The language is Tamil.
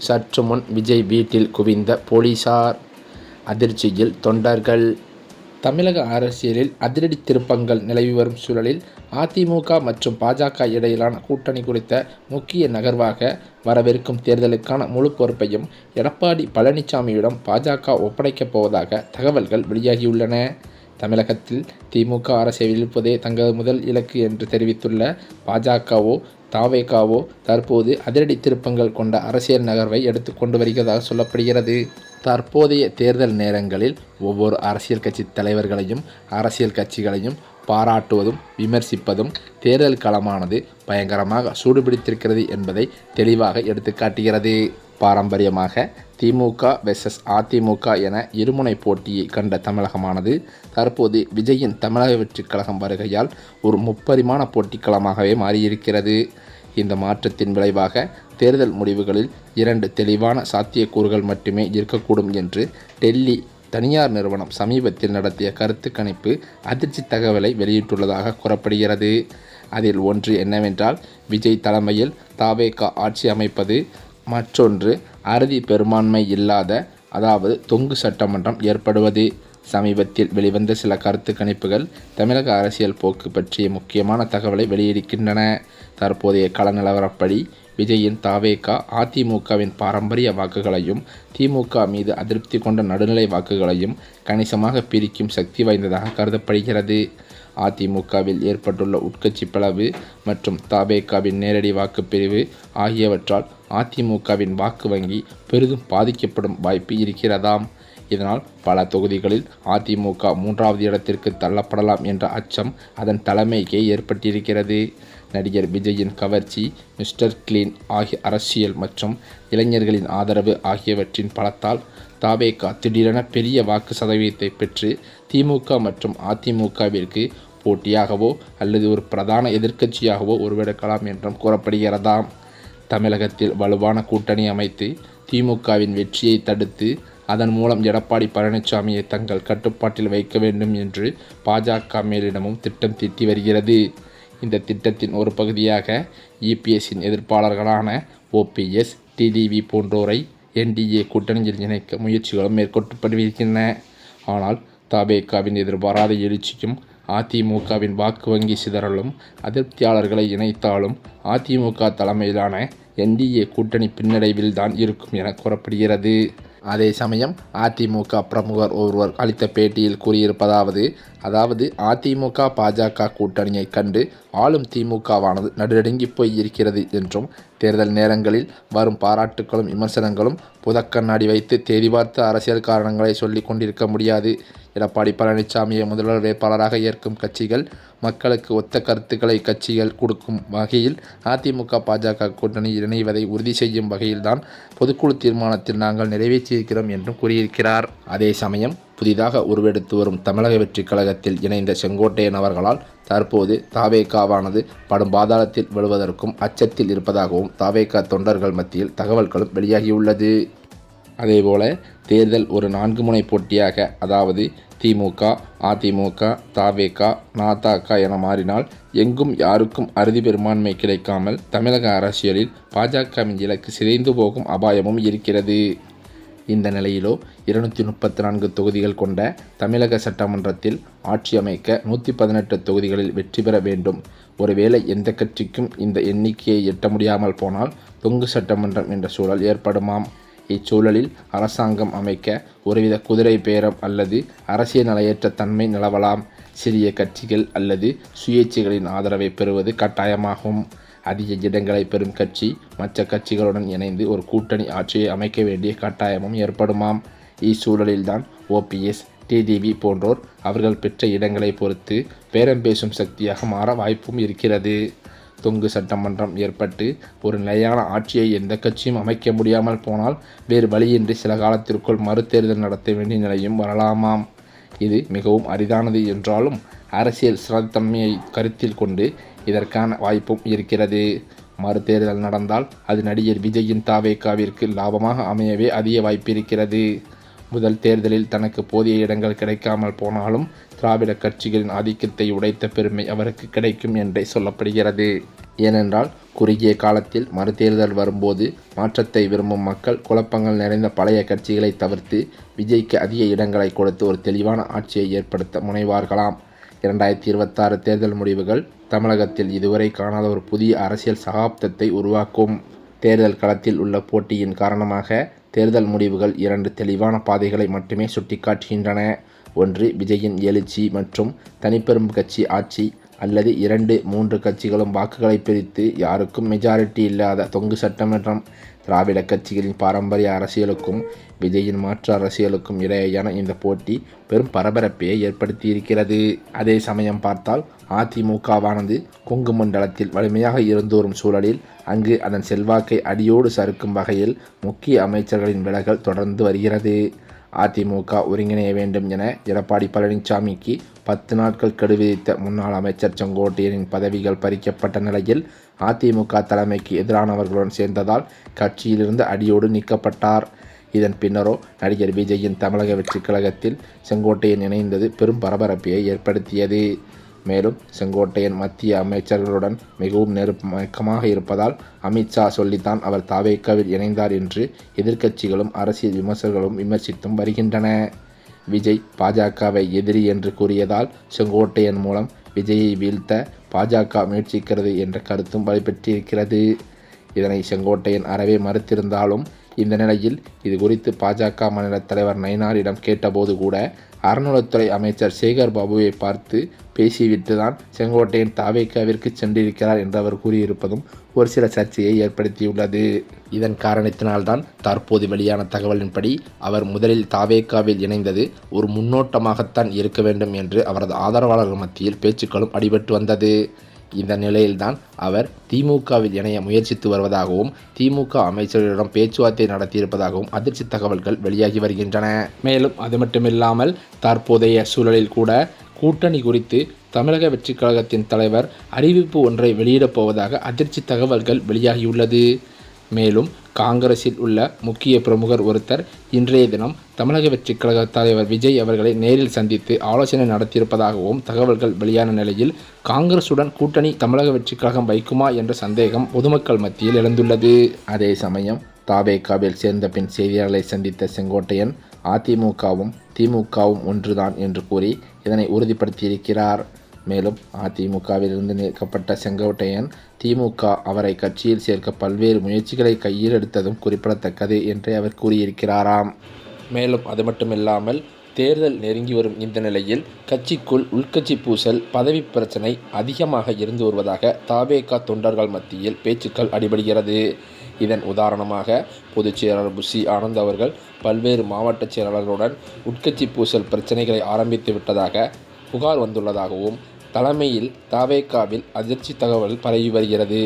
சற்று முன் விஜய் வீட்டில் குவிந்த போலீசார், அதிர்ச்சியில் தொண்டர்கள். தமிழக அரசியலில் அதிரடி திருப்பங்கள் நிலவி வரும் சூழலில் அதிமுக மற்றும் பாஜக இடையிலான கூட்டணி குறித்த முக்கிய நகர்வாக வரவிருக்கும் தேர்தலுக்கான முழு பொறுப்பையும் எடப்பாடி பழனிசாமியிடம் பாஜக ஒப்படைக்கப் போவதாக தகவல்கள் வெளியாகியுள்ளன. தமிழகத்தில் திமுக அரசை வீழ்ப்பதே தங்களது முதல் இலக்கு என்று தெரிவித்துள்ள பாஜகவோ தவேகாவோ தற்போது அதிரடி திருப்பங்கள் கொண்ட அரசியல் நகர்வை எடுத்துக்கொண்டு வருகிறதாக சொல்லப்படுகிறது. தற்போதைய தேர்தல் நேரங்களில் ஒவ்வொரு அரசியல் கட்சி தலைவர்களையும் அரசியல் கட்சிகளையும் பாராட்டுவதும் விமர்சிப்பதும் தேர்தல் களமானது பயங்கரமாக சூடுபிடித்திருக்கிறது என்பதை தெளிவாக எடுத்துக்காட்டுகிறது. பாரம்பரியமாக திமுக வெர்சஸ் அதிமுக என இருமுனை போட்டியை கண்ட தமிழகமானது தற்போது விஜயின் தமிழக வெற்றிக் கழகம் வருகையால் ஒரு முப்பரிமாண போட்டிக்களமாகவே மாறியிருக்கிறது. இந்த மாற்றத்தின் விளைவாக தேர்தல் முடிவுகளில் 2 தெளிவான சாத்தியக்கூறுகள் மட்டுமே இருக்கக்கூடும் என்று டெல்லி தனியார் நிறுவனம் சமீபத்தில் நடத்திய கருத்து கணிப்பு அதிர்ச்சி தகவலை வெளியிட்டுள்ளதாக கூறப்படுகிறது. அதில் ஒன்று என்னவென்றால், விஜய் தலைமையில் தவேகா ஆட்சி அமைப்பது, மற்றொன்று அறுதி பெரும்பான்மை இல்லாத, அதாவது தொங்கு சட்டமன்றம் ஏற்படுவது. சமீபத்தில் வெளிவந்த சில கருத்து கணிப்புகள் தமிழக அரசியல் போக்கு பற்றிய முக்கியமான தகவலை வெளியிடுகின்றன. தற்போதைய கள நிலவரப்படி விஜயின் தவேகா அதிமுகவின் பாரம்பரிய வாக்குகளையும் திமுக மீது அதிருப்தி கொண்ட நடுநிலை வாக்குகளையும் கணிசமாக பிரிக்கும் சக்தி வாய்ந்ததாக கருதப்படுகிறது. அதிமுகவில் ஏற்பட்டுள்ள உட்கட்சி பிளவு மற்றும் தவேகாவின் நேரடி வாக்குப்பிரிவு ஆகியவற்றால் அதிமுகவின் வாக்கு வங்கி பெரிதும் பாதிக்கப்படும் வாய்ப்பு இருக்கிறதாம். இதனால் பல தொகுதிகளில் அதிமுக 3வது இடத்திற்கு தள்ளப்படலாம் என்ற அச்சம் அதன் தலைமைக்கே ஏற்பட்டிருக்கிறது. நடிகர் விஜயின் கவர்ச்சி, மிஸ்டர் கிளீன் ஆகிய அரசியல் மற்றும் இளைஞர்களின் ஆதரவு ஆகியவற்றின் பலத்தால் தவேகா திடீரென பெரிய வாக்கு சதவீதத்தை பெற்று திமுக மற்றும் அதிமுகவிற்கு போட்டியாகவோ அல்லது ஒரு பிரதான எதிர்க்கட்சியாகவோ உருவெடுக்கலாம் என்றும் கூறப்படுகிறதாம். தமிழகத்தில் வலுவான கூட்டணி அமைத்து திமுகவின் வெற்றியை தடுத்து அதன் மூலம் எடப்பாடி பழனிசாமியை தங்கள் கட்டுப்பாட்டில் வைக்க வேண்டும் என்று பாஜக மேலிடமும் திட்டம் தீட்டி வருகிறது. இந்த திட்டத்தின் ஒரு பகுதியாக இபிஎஸ்ஸின் எதிர்ப்பாளர்களான ஓபிஎஸ், டிடிவி போன்றோரை என்டிஏ கூட்டணியில் இணைக்க முயற்சிகளும் மேற்கொள்ளப்படுகின்றன. ஆனால் தவேகாவின் எதிர்பாராத எழுச்சியும் அதிமுகவின் வாக்கு வங்கி சிதறலும் அதிருப்தியாளர்களை இணைத்தாலும் அதிமுக தலைமையிலான என்டிஏ கூட்டணி பின்னடைவில் தான் இருக்கும் என கூறப்படுகிறது. அதே சமயம் அதிமுக பிரமுகர் ஒருவர் அளித்த பேட்டியில் கூறியிருப்பதாவது, அதிமுக பாஜக கூட்டணியை கண்டு ஆளும் திமுகவானது நடுநடுங்கி போய் இருக்கிறது என்றும், தேர்தல் நேரங்களில் வரும் பாராட்டுக்களும் விமர்சனங்களும் புதக்கண்ணாடி வைத்து தேதி பார்த்து அரசியல் காரணங்களை சொல்லிக் கொண்டிருக்க முடியாது. எடப்பாடி பழனிசாமியை முதல்வர் வேட்பாளராக ஏற்கும் கட்சிகள் மக்களுக்கு ஒத்த கருத்துக்களை கட்சிகள் கொடுக்கும் வகையில் அதிமுக பாஜக கூட்டணியில் இணைவதை உறுதி செய்யும் வகையில்தான் பொதுக்குழு தீர்மானத்தில் நாங்கள் நிறைவேற்றியிருக்கிறோம் என்றும் கூறியிருக்கிறார். அதே சமயம் புதிதாக உருவெடுத்து வரும் தமிழக வெற்றிக் கழகத்தில் இணைந்த செங்கோட்டையன் அவர்களால் தற்போது தவேகாவானது படும் பாதாளத்தில் விழுவதற்கும் அச்சத்தில் இருப்பதாகவும் தவேகா தொண்டர்கள் மத்தியில் தகவல்களும் வெளியாகியுள்ளது. அதேபோல தேர்தல் ஒரு 4 முனை போட்டியாக, அதாவது திமுக, அதிமுக, தவேகா, நதக என மாறினால் எங்கும் யாருக்கும் அறுதி பெரும்பான்மை கிடைக்காமல் தமிழக அரசியலில் பாஜகவின் இலக்கு சிதைந்து போகும் அபாயமும் இருக்கிறது. இந்த நிலையிலோ 234 தொகுதிகள் கொண்ட தமிழக சட்டமன்றத்தில் ஆட்சி அமைக்க 118 தொகுதிகளில் வெற்றி பெற வேண்டும். ஒருவேளை எந்த கட்சிக்கும் இந்த எண்ணிக்கையை எட்ட முடியாமல் போனால் தொங்கு சட்டமன்றம் என்ற சூழல் ஏற்படுமாம். இச்சூழலில் அரசாங்கம் அமைக்க ஒருவித குதிரை பேரம் அல்லது அரசியல் நிலையற்ற தன்மை நிலவலாம். சிறிய கட்சிகள் அல்லது சுயேட்சைகளின் ஆதரவை பெறுவது கட்டாயமாகும். அதிக இடங்களை பெறும் கட்சி மற்ற கட்சிகளுடன் இணைந்து ஒரு கூட்டணி ஆட்சியை அமைக்க வேண்டிய கட்டாயமும் ஏற்படுமாம். இச்சூழலில்தான் ஓபிஎஸ், டிடிவி போன்றோர் அவர்கள் பெற்ற இடங்களை பொறுத்து பேரம் பேசும் சக்தியாக மாற வாய்ப்பும் இருக்கிறது. தொங்கு சட்டமன்றம் ஏற்பட்டு ஒரு நிலையான ஆட்சியை எந்த கட்சியும் அமைக்க முடியாமல் போனால் வேறு வழியின்றி சில காலத்திற்குள் மறுதேர்தல் நடத்த வேண்டிய நிலையும் வரலாமாம். இது மிகவும் அரிதானது என்றாலும் அரசியல் ஸ்திரத்தன்மையை கருத்தில் கொண்டு இதற்கான வாய்ப்பும் இருக்கிறது. மறுதேர்தல் நடந்தால் அது நடிகர் விஜயின் தவேகாவிற்கு லாபமாக அமையவே அதிக வாய்ப்பு இருக்கிறது. முதல் தேர்தலில் தனக்கு போதிய இடங்கள் கிடைக்காமல் போனாலும் திராவிட கட்சிகளின் ஆதிக்கத்தை உடைத்த பெருமை அவருக்கு கிடைக்கும் என்றே சொல்லப்படுகிறது. ஏனென்றால் குறுகிய காலத்தில் மறுதேர்தல் வரும்போது மாற்றத்தை விரும்பும் மக்கள் குழப்பங்கள் நிறைந்த பழைய கட்சிகளை தவிர்த்து விஜய்க்கு அதிக இடங்களை கொடுத்து ஒரு தெளிவான ஆட்சியை ஏற்படுத்த முனைவார்களாம். 2026 தேர்தல் முடிவுகள் தமிழகத்தில் இதுவரை காணாத ஒரு புதிய அரசியல் சகாப்தத்தை உருவாக்கும். தேர்தல் களத்தில் உள்ள போட்டியின் காரணமாக தேர்தல் முடிவுகள் 2 தெளிவான பாதைகளை மட்டுமே சுட்டிக்காட்டுகின்றன. ஒன்று விஜயின் எழுச்சி மற்றும் தனிப்பெரும் கட்சி ஆட்சி, அல்லது 2-3 கட்சிகளும் வாக்குகளை பிரித்து யாருக்கும் மெஜாரிட்டி இல்லாத தொங்கு சட்டமன்றம். திராவிட கட்சிகளின் பாரம்பரிய அரசியலுக்கும் விஜயின் மாற்று அரசியலுக்கும் இடையேயான இந்த போட்டி பெரும் பரபரப்பையை ஏற்படுத்தியிருக்கிறது. அதே சமயம் பார்த்தால் அதிமுகவானது கொங்கு மண்டலத்தில் வலிமையாக இருந்து வரும் சூழலில் அங்கு அதன் செல்வாக்கை அடியோடு சறுக்கும் வகையில் முக்கிய அமைச்சர்களின் விலகல் தொடர்ந்து வருகிறது. அதிமுக ஒருங்கிணைய வேண்டும் என எடப்பாடி பழனிசாமிக்கு 10 நாட்கள் கெடு விதித்த முன்னாள் அமைச்சர் செங்கோட்டையனின் பதவிகள் பறிக்கப்பட்ட நிலையில் அதிமுக தலைமைக்கு எதிரானவர்களுடன் சேர்ந்ததால் கட்சியிலிருந்து அடியோடு நீக்கப்பட்டார். இதன் பின்னரோ நடிகர் விஜயின் தமிழக வெற்றிக் கழகத்தில் செங்கோட்டையன் இணைந்தது பெரும் பரபரப்பை ஏற்படுத்தியது. மேலும் செங்கோட்டையன் மத்திய அமைச்சர்களுடன் மிகவும் நெருக்கமாக இருப்பதால் அமித்ஷா சொல்லித்தான் அவர் தவேகாவில் இணைந்தார் என்று எதிர்க்கட்சிகளும் அரசியல் விமர்சகர்களும் விமர்சித்தும் வருகின்றன. விஜய் பாஜகவை எதிரி என்று கூறியதால் செங்கோட்டையன் மூலம் விஜயை வீழ்த்த பாஜக முயற்சிக்கிறது என்ற கருத்தும் வலுப்பெற்றிருக்கிறது. இதனை செங்கோட்டையன் அறவே மறுத்திருந்தாலும் இந்த நிலையில் இது குறித்து பாஜக மாநில தலைவர் நயினாரிடம் கேட்டபோது கூட அறநிலைத்துறை அமைச்சர் சேகர் பாபுவை பார்த்து பேசிவிட்டு தான் செங்கோட்டையன் தவேகாவிற்கு சென்றிருக்கிறார் என்று அவர் கூறியிருப்பதும் ஒரு சில சர்ச்சையை ஏற்படுத்தியுள்ளது. இதன் காரணத்தினால்தான் தற்போது வெளியான தகவலின்படி அவர் முதலில் தவேகாவில் இணைந்தது ஒரு முன்னோட்டமாகத்தான் இருக்க வேண்டும் என்று அவரது ஆதரவாளர்கள் மத்தியில் பேச்சுக்களும் அடிபட்டு வந்தது. இந்த நிலையில்தான் அவர் திமுகவில் இணைய முயற்சித்து வருவதாகவும் திமுக அமைச்சர்களிடம் பேச்சுவார்த்தை நடத்தியிருப்பதாகவும் அதிர்ச்சி தகவல்கள் வெளியாகி வருகின்றன. மேலும் அது மட்டுமில்லாமல் தற்போதைய சூழலில் கூட கூட்டணி குறித்து தமிழக வெற்றிக் கழகத்தின் தலைவர் அறிவிப்பு ஒன்றை வெளியிடப் போவதாக அதிர்ச்சி தகவல்கள் வெளியாகியுள்ளது. மேலும் காங்கிரஸில் உள்ள முக்கிய பிரமுகர் ஒருத்தர் இன்றைய தினம் தமிழக வெற்றிக் கழக தலைவர் விஜய் அவர்களை நேரில் சந்தித்து ஆலோசனை நடத்தியிருப்பதாகவும் தகவல்கள் வெளியான நிலையில் காங்கிரசுடன் கூட்டணி தமிழக வெற்றிக் கழகம் வைக்குமா என்ற சந்தேகம் பொதுமக்கள் மத்தியில் எழுந்துள்ளது. அதே சமயம் தவேகாவில் சேர்ந்த பின் செய்தியாளர்களை சந்தித்த செங்கோட்டையன் அதிமுகவும் திமுகவும் ஒன்றுதான் என்று கூறி இதனை உறுதிப்படுத்தியிருக்கிறார். மேலும் அதிமுகவிலிருந்து நீக்கப்பட்ட செங்கோட்டையன் திமுக அவரை கட்சியில் சேர்க்க பல்வேறு முயற்சிகளை கையில் எடுத்ததும் குறிப்பிடத்தக்கது என்று அவர் கூறியிருக்கிறாராம். மேலும் அது மட்டுமில்லாமல் தேர்தல் நெருங்கி வரும் இந்த நிலையில் கட்சிக்குள் உள்கட்சி பூசல், பதவி பிரச்சனை அதிகமாக இருந்து வருவதாக தவேகா தொண்டர்கள் மத்தியில் பேச்சுக்கள் அடிபடுகிறது. இதன் உதாரணமாக பொதுச் செயலாளர் புஷி ஆனந்த் அவர்கள் பல்வேறு மாவட்ட செயலாளர்களுடன் உட்கட்சி பூசல் பிரச்சனைகளை ஆரம்பித்து விட்டதாக புகார் வந்துள்ளதாகவும் தலைமையில் தவேகாவில் அதிர்ச்சி தகவல் பரவி வருகிறது.